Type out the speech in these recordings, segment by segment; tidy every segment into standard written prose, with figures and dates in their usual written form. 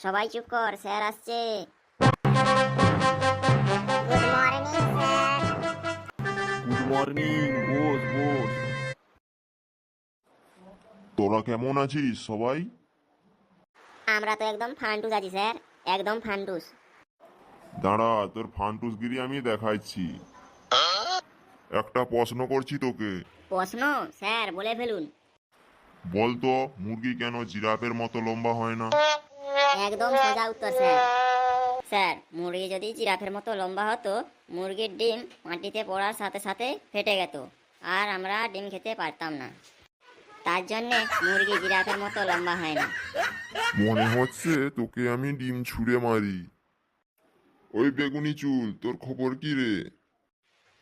সবাই চুপ কর, স্যার আসছে। Good morning sir. Good morning, বস বস। তোরা কেমন আছিস সবাই? আমরা তো একদম ফান্টুস আছি স্যার, একদম ফান্টুস। দাঁড়া, তোর ফান্টুসগিরি আমি দেখাচ্ছি। একটা প্রশ্ন করছি তোকে। প্রশ্ন? স্যার বলে ফেলুন। বল তো, মুরগি কেন জিরাফের মতো লম্বা হয় না? একদম সোজা উত্তর স্যার। স্যার, মুরগি যদি জিরাফের মতো লম্বা হতো, মুরগির ডিম মাটিতে পড়ার সাথে সাথে ফেটে যেত, আর আমরা ডিম খেতে পারতাম না। তার জন্যে মুরগি জিরাফের মতো লম্বা হয় না। মনে হচ্ছে তোকে আমি ডিম ছুঁড়ে মারি। ওই বেগুনি চুল, তোর খবর কি রে?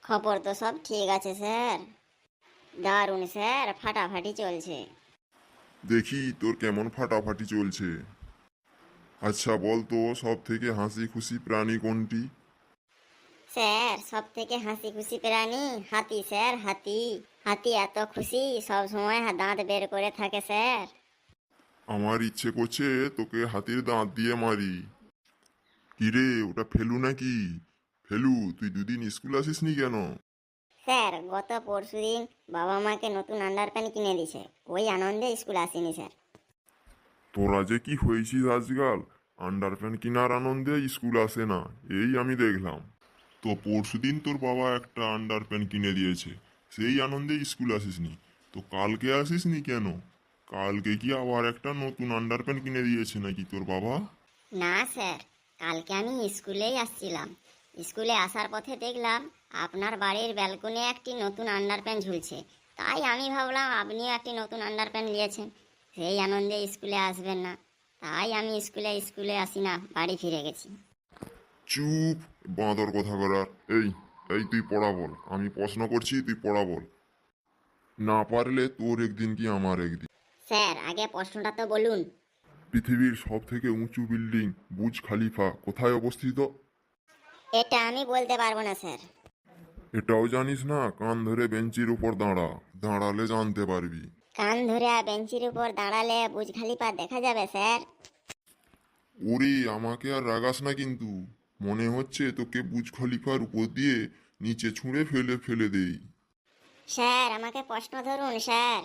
খবর তো সব ঠিক আছে স্যার, দারুণ স্যার, ফাটাফাটি চলছে। দেখি তোর কেমন ফাটাফাটি চলছে। আচ্ছা বল তো, সব থেকে হাসি খুশি প্রাণী কোনটি? স্যার, সব থেকে হাসি খুশি প্রাণী হাতি স্যার, হাতি। হাতি এত খুশি, সব সময় দাঁত বের করে থাকে স্যার। আমার ইচ্ছে করছে তোকে হাতির দাঁত দিয়ে মারি। কিরে, ওটা ফেলু নাকি? ফেলু, তুই দুদিন স্কুল আসিসনি কেন? স্যার, গত পরশুদিন বাবা মাকে নতুন আন্ডারপ্যান্ট কিনে দিছে, ওই আনন্দে স্কুল আসিনি স্যার। তোরা যে কি হয়েছিস আজকাল, আন্ডারপ্যান্ট কেনার আনন্দে স্কুল আসে না, এই আমি দেখলাম। তো পরশুদিন তোর বাবা একটা আন্ডারপ্যান্ট কিনে দিয়েছে, সেই আনন্দে স্কুল আসিসনি। তো কালকে আসিসনি কেন? কালকে কি আবার একটা নতুন আন্ডারপ্যান্ট কিনে দিয়েছে নাকি তোর বাবা? না স্যার, কালকে আমি স্কুলেই আসছিলাম। স্কুলে আসার পথে দেখলাম আপনার বাড়ির ব্যালকনি একটি নতুন আন্ডারপ্যান্ট ঝুলছে, তাই আমি ভাবলাম আপনিও একটি নতুন আন্ডারপ্যান্ট নিয়েছেন, সেই আনন্দে স্কুলে আসবেন না, তাই আমি স্কুলে আসি না, বাড়ি ফিরে গেছি। চুপ, বাঁদর কথা করার। এই এই তুই পড়া বল, আমি প্রশ্ন করছি, তুই পড়া বল। না পারলে তোর একদিন কি আমার একদিন। স্যার, আগে প্রশ্নটা তো বলুন। পৃথিবীর সব থেকে উঁচু বিল্ডিং বুর্জ খালিফা কোথায় অবস্থিত? এটা আমি বলতে পারবো না স্যার। এটাও জানিস না? কান ধরে বেঞ্চির উপর দাঁড়া, দাঁড়ালে জানতে পারবি। কান ধরে বেঞ্চির উপর দাঁড়ালে বুর্জ খলিফা দেখা যাবে স্যার? ওরে, আমাকে আর রাগাস না কিন্তু। মনে হচ্ছে তোকে বুর্জ খলিফার উপর দিয়ে নিচে ছুঁড়ে ফেলে ফেলে দেই। স্যার, আমাকে প্রশ্ন ধরুন স্যার।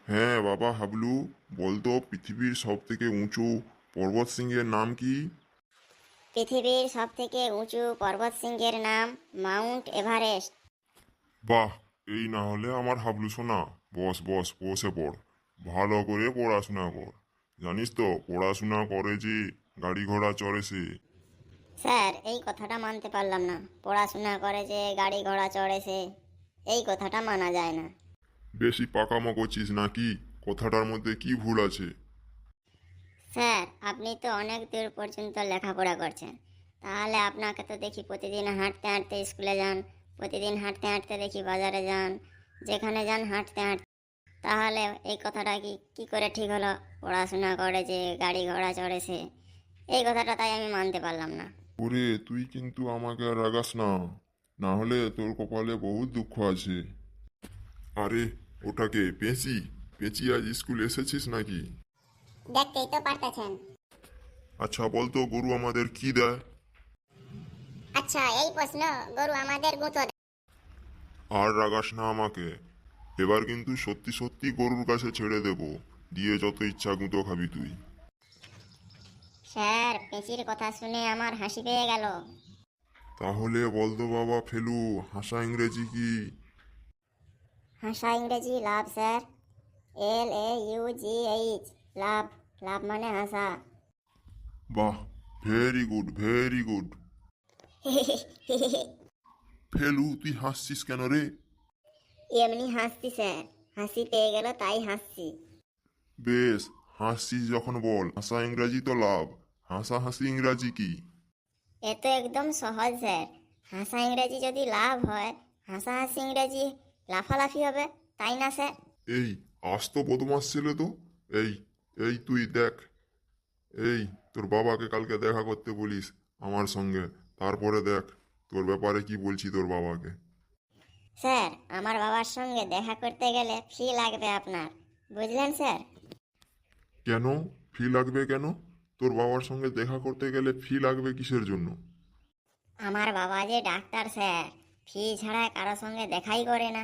হ্যাঁ বাবা হাবলু, বলতো পৃথিবীর সব থেকে উঁচু পর্বত শৃঙ্গের নাম কি? পৃথিবীর সব থেকে উঁচু পর্বত শৃঙ্গের নাম মাউন্ট এভারেস্ট। বাহ, এই না হলে আমার হাবলু শোনা। বস বস, বসে পড়, ভালো করে পড়াশোনা কর। জানিস তো, পড়াশোনা করে যে গাড়ি ঘোড়া চড়ে সে। স্যার, এই কথাটা মানতে পারলাম না। পড়াশোনা করে যে গাড়ি ঘোড়া চড়েছে, এই কথাটা মানা যায় না। বেশি পাকামো করছিস নাকি? কথাটার মধ্যে কি ভুল আছে? স্যার, আপনি তো অনেক দূর পর্যন্ত লেখাপড়া করছেন, তাহলে আপনাকে তো দেখি প্রতিদিন হাঁটতে হাঁটতে স্কুলে যান, প্রতিদিন হাঁটতে হাঁটতে দেখি বাজারে যান, যেখানে যান হাঁটতে হাঁটতে। তাহলে এই কথাটা কি কি করে ঠিক হলো? পড়াশোনা করে যে গাড়ি ঘোড়া চড়েছে, এই কথাটা তাই আমি মানতে পারলাম না। ওরে, তুই কিন্তু আমাকে আর রাগাস না, না হলে তোর কপালে বহুত দুঃখ আছে। আরে, ওটাকে পেঁচি? পেঁচি, আজ স্কুল এসেছিস নাকি? দেখতেই তো পারতেছেন। আচ্ছা বলতো, গরু আমাদের কি দেয়? আচ্ছা, এই প্রশ্ন, গরু আমাদের গুঁতো দেয়। আর রাগাস না আমাকে। এবার কিন্তু সত্যি সত্যি গরুর কাছে ছেড়ে দেব, দিয়ে যত ইচ্ছা গুঁতো খাবি তুই। স্যার, পেঁচির কথা শুনে আমার হাসি পেয়ে গেল। তাহলে বলতো বাবা ফেলু, হাসা ইংরেজি কি? হাসা ইংরেজি লাভ স্যার, LAUGH, লাভ। লাভ মানে হাসা। বাহ, very good very good. Felu, তুই হাসছিস কেন রে? এমনি হাসছি স্যার, হাসি পেয়ে গেল তাই হাসছি। বেশ, হাসছিস যখন বল, হাসা ইংরাজি তো লাভ, হাসা হাসি ইংরাজি কি? এ তো একদম সহজ স্যার। হাসা ইংরেজি যদি লাভ হয়, হাসাহাসি ইংরেজি লাফালাফি হবে, তাই না স্যার? এই, আজ তো বদমাস ছেলে তো। এই এই তুই দেখ, এই তোর বাবাকে কালকে দেখা করতে বলিস আমার সঙ্গে, তারপরে দেখ তোর ব্যাপারে কি বলছি তোর বাবাকে। স্যার, আমার বাবার সঙ্গে দেখা করতে গেলে ফি লাগবে আপনার, বুঝলেন স্যার? কেন? ফি লাগবে কেন? তোর বাবার সঙ্গে দেখা করতে গেলে ফি লাগবে কিসের জন্য? আমার বাবা যে ডাক্তার স্যার, ফি ছাড়া কারোর সঙ্গে দেখাই করে না।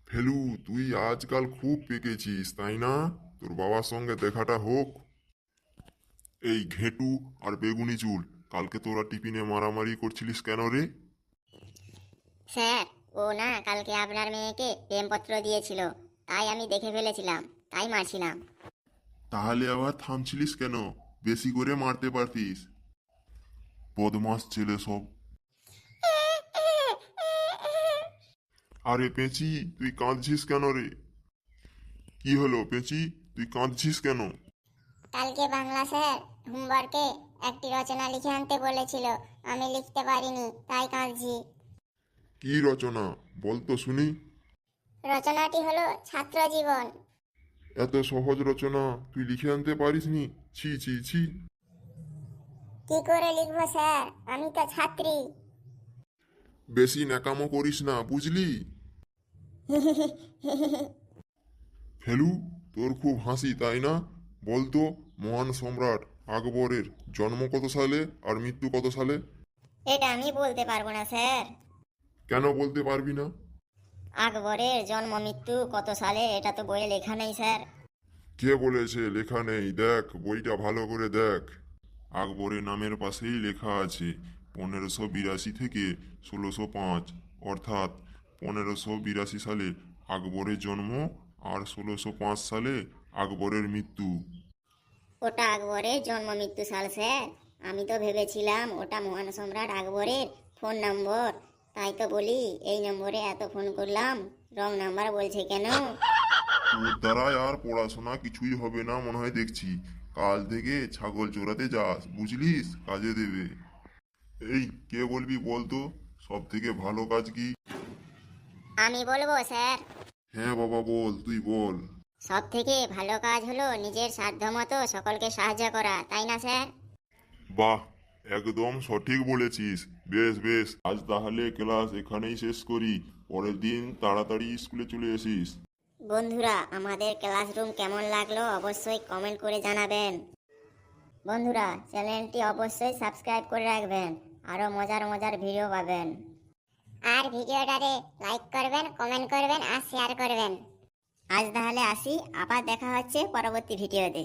ফেলু, তুই আজকাল খুব পেকেছিস তাই না? তোর বাবার সঙ্গে দেখাটা হোক। এই ঘেটু আর বেগুনি চুল, কালকে তোরা টিফিনে মারামারি করছিলিস কেন রে? স্যার, ও না কালকে আপনার মেয়েকে প্রেমপত্র দিয়েছিল, তাই আমি দেখে ফেলেছিলাম, তাই মারছিলাম। তাহলে আবার থামছিলিস কেন? বেশি করে মারতে পারতিস। বদমাস ছেলে সব। আরে পেঁচি, তুই কাঁদছিস কেন রে? কি হলো পেঁচি, তুই কাঁদছিস কেন? কালকে বাংলা স্যার হোমওয়ার্কে একটি রচনা লিখে আনতে বলেছিল, আমি লিখতে পারিনি, তাই কাঁদছি। কি রচনা বল তো শুনি। রচনাটি হলো ছাত্র জীবন। এত সহজ রচনা তুই লিখে আনতে পারিসনি? ছি ছি ছি। কি করে লিখবো স্যার, আমি তো ছাত্রী। বেশি ন্যাকামো করিস না বুঝলি? ফেলু, তোর খুব হাসি তাই না? বলতো, মহান সম্রাট আকবরের জন্ম কত সালে আর মৃত্যু কত সালে? এটা আমি বলতে পারবো না স্যার। কেন বলতে পারবি না? আকবরের জন্ম মৃত্যু কত সালে এটা তো বইয়ে লেখা নেই স্যার। কে বলেছে লেখা নেই? দেখ বইটা ভালো করে দেখ। আকবরের নামের পাশেই লেখা আছে 1582 থেকে 1605, অর্থাৎ 1582 সালে আকবরের জন্ম আর 1605 সালে আকবরের মৃত্যু। ওটা আকবরের জন্ম মৃত্যু সাল স্যার। আমি তো ভেবেছিলাম ওটা মহান সম্রাট আকবরের ফোন নম্বর, তাই তো বলি এই নম্বরে এত ফোন করলাম, রং নাম্বার বলছে কেন? তোর দ্বারাই আর পড়াশোনা কিছুই হবে না মনে হয় দেখছি। কাল থেকে ছাগল চোরাতে যাস বুঝলিস, কাজে দেবে। এই কে বলবি বলতো, সব থেকে ভালো কাজ কি? আমি বলবো স্যার। হ্যাঁ বাবা বল, তুই বল। সব থেকে ভালো কাজ হলো নিজের সাধ্যমতো সকলকে সাহায্য করা, তাই না স্যার? বাহ, একদম সঠিক বলেছিস। বেশ বেশ, আজ তাহলে ক্লাস এখানেই শেষ করি, পরের দিন তাড়াতাড়ি স্কুলে চলে আসিস। বন্ধুরা, আমাদের ক্লাসরুম কেমন লাগলো অবশ্যই কমেন্ট করে জানাবেন। বন্ধুরা, চ্যানেলটি অবশ্যই সাবস্ক্রাইব করে রাখবেন, আরও মজার মজার ভিডিও পাবেন। আর ভিডিওটারে লাইক করবেন, কমেন্ট করবেন আর শেয়ার করবেন। আজ তাহলে আসি, আবার দেখা হচ্ছে পরবর্তী ভিডিওতে।